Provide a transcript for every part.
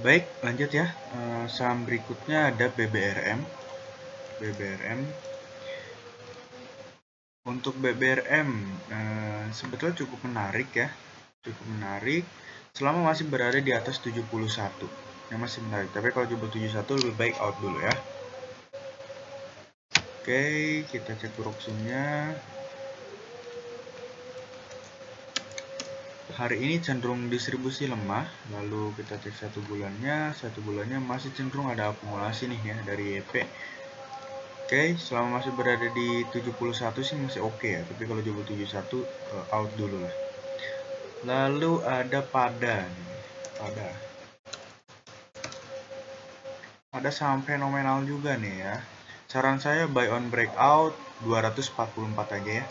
Baik, lanjut ya. Saham berikutnya ada BBRM. Untuk BBRM sebetulnya cukup menarik ya. Cukup menarik selama masih berada di atas 71. Yang masih menarik. Tapi kalau coba 71 lebih baik out dulu ya. Oke, kita cek Broxumnya. Hari ini cenderung distribusi lemah, lalu kita cek satu bulannya masih cenderung ada akumulasi nih ya dari YP. Oke, selama masih berada di 71 sih masih oke ya, tapi kalau coba 71 out dulu lah. Lalu ada pada saham fenomenal juga nih ya. Saran saya buy on breakout 244 aja ya.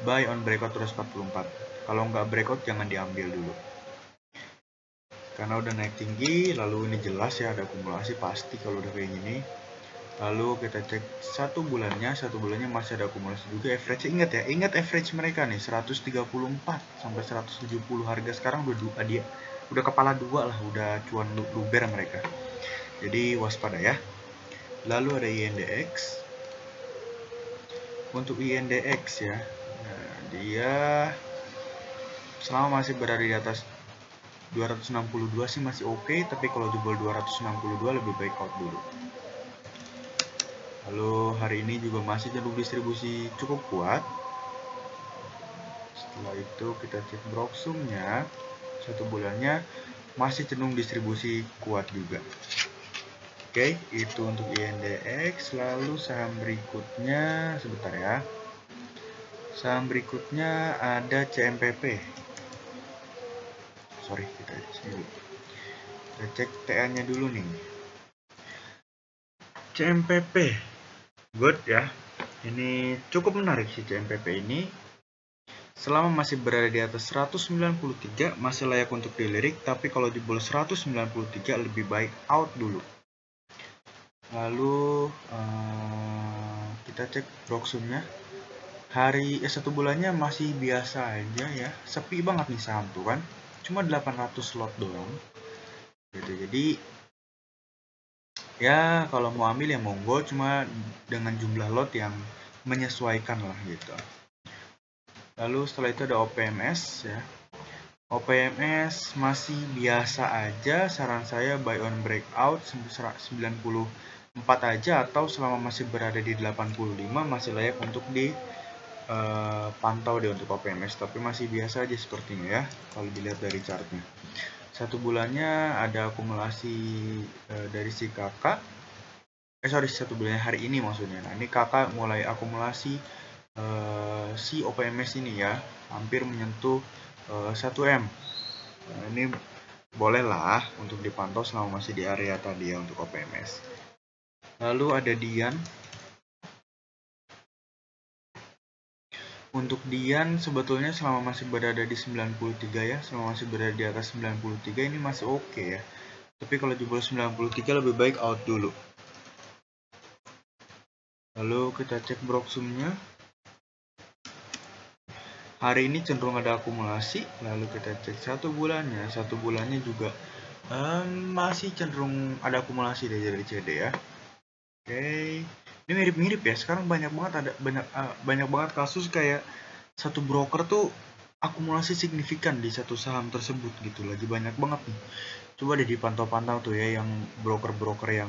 Buy on breakout 244. Kalau nggak breakout jangan diambil dulu. Karena udah naik tinggi, lalu ini jelas ya ada akumulasi pasti kalau udah kayak gini. Lalu kita cek satu bulannya masih ada akumulasi juga. Average ingat average mereka nih 134 sampai 170 harga sekarang udah kepala dua lah, udah cuan luber mereka. Jadi waspada ya. Lalu ada INDX. Untuk INDX ya, nah, dia selama masih berada di atas 262 sih masih oke, tapi kalau jebol 262 lebih baik out dulu. Lalu hari ini juga masih cenderung distribusi cukup kuat. Setelah itu kita cek Broxumnya, satu bulannya masih cenderung distribusi kuat juga. Oke, itu untuk INDX. Lalu saham berikutnya, sebentar ya. Saham berikutnya ada CMPP. Sorry, kita cek TA-nya dulu nih. CMPP, good ya. Ini cukup menarik sih CMPP ini. Selama masih berada di atas 193 masih layak untuk dilirik, tapi kalau jebol 193 lebih baik out dulu. Lalu kita cek Broxumnya. Satu bulannya masih biasa aja ya, sepi banget nih saham tuh kan, cuma 800 lot doang gitu. Jadi ya kalau mau ambil ya monggo, cuma dengan jumlah lot yang menyesuaikan lah gitu. Lalu setelah itu ada OPMS ya. OPMS masih biasa aja, saran saya buy on breakout 94 aja, atau selama masih berada di 85 masih layak untuk pantau deh untuk OPMS, tapi masih biasa aja sepertinya ya kalau dilihat dari chartnya. Satu bulannya ada akumulasi dari si kakak, satu bulannya hari ini maksudnya. Nah ini kakak mulai akumulasi si OPMS ini ya, hampir menyentuh 1M. Nah, ini bolehlah untuk dipantau selama masih di area tadi ya untuk OPMS. Lalu ada Dian. Untuk Dian sebetulnya selama masih berada di 93 ya, selama masih berada di atas 93 ini masih oke ya. Tapi kalau jebol 93 lebih baik out dulu. Lalu kita cek Broxumnya. Hari ini cenderung ada akumulasi. Lalu kita cek satu bulannya juga masih cenderung ada akumulasi dari CD ya. Oke. Ini mirip-mirip ya. Sekarang banyak banget kasus kayak satu broker tuh akumulasi signifikan di satu saham tersebut gitu. Lagi banyak banget nih. Coba deh dipantau-pantau tuh ya yang broker-broker yang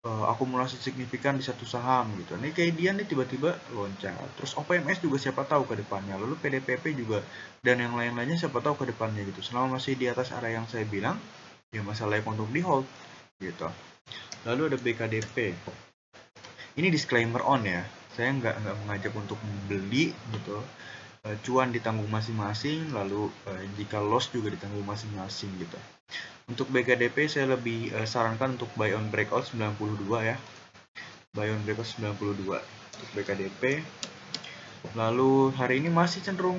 akumulasi signifikan di satu saham gitu. Nih kayak dia nih tiba-tiba loncat. Terus OPMS juga siapa tahu ke depannya. Lalu PDPP juga dan yang lain-lainnya siapa tahu ke depannya gitu. Selama masih di atas area yang saya bilang, ya masalah untuk di hold gitu. Lalu ada BKDP. Ini disclaimer on ya, saya nggak mengajak untuk membeli gitu. Cuan ditanggung masing-masing, lalu jika loss juga ditanggung masing-masing gitu. Untuk BKDP saya lebih sarankan untuk buy on breakout 92 ya. Buy on breakout 92 untuk BKDP. Lalu hari ini masih cenderung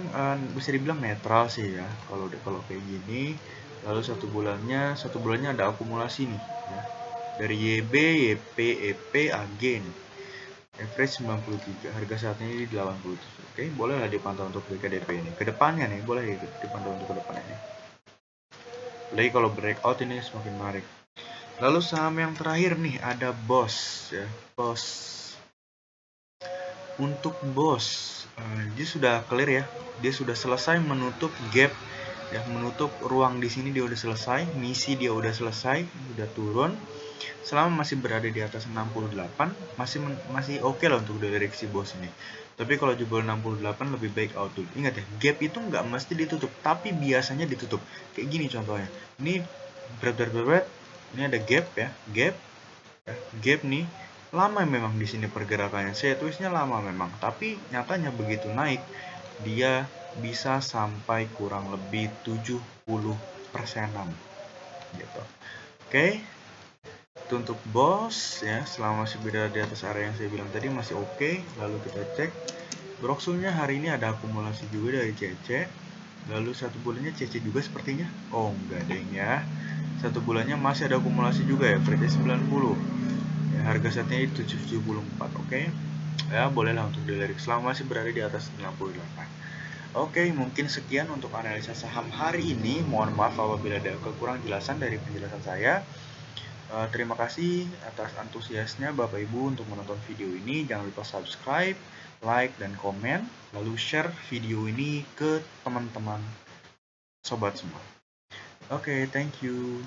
bisa dibilang netral sih ya kalau kayak gini. Lalu satu bulannya ada akumulasi nih ya. Dari YB, YP, EP, AG nih. Average 93, harga saat ini di 87. Oke, bolehlah dipantau untuk BKDP ini. Kedepannya nih, boleh dipantau untuk kedepannya nih. Apalagi kalau breakout ini semakin menarik. Lalu saham yang terakhir nih ada BOS ya, BOS. Untuk BOS, dia sudah clear ya, dia sudah selesai menutup gap ya, menutup ruang di sini, dia udah selesai, misi dia udah selesai, udah turun. Selama masih berada di atas 68, masih oke lah untuk direksi BOS ini. Tapi kalau jebol 68 lebih baik out dulu. Ingat ya, gap itu nggak mesti ditutup, tapi biasanya ditutup. Kayak gini contohnya. Ini berat. Ini ada gap ya, gap nih. Lama memang di sini pergerakannya. Saya tulisnya lama memang, tapi nyatanya begitu naik dia bisa sampai kurang lebih 70%-an gitu. Oke. Itu untuk BOS ya, selama masih berada di atas area yang saya bilang tadi masih oke. Lalu kita cek Broxulnya hari ini ada akumulasi juga dari CC. Lalu satu bulannya CC juga sepertinya. Oh enggak deng ya. Satu bulannya masih ada akumulasi juga ya, berarti 90 ya, harga saatnya itu 774. Oke. Ya bolehlah untuk dilirik selama masih berada di atas 98. Oke, mungkin sekian untuk analisa saham hari ini. Mohon maaf apabila ada kekurang jelasan dari penjelasan saya. Terima kasih atas antusiasnya Bapak Ibu untuk menonton video ini. Jangan lupa subscribe, like, dan komen. Lalu share video ini ke teman-teman sobat semua. Oke, thank you.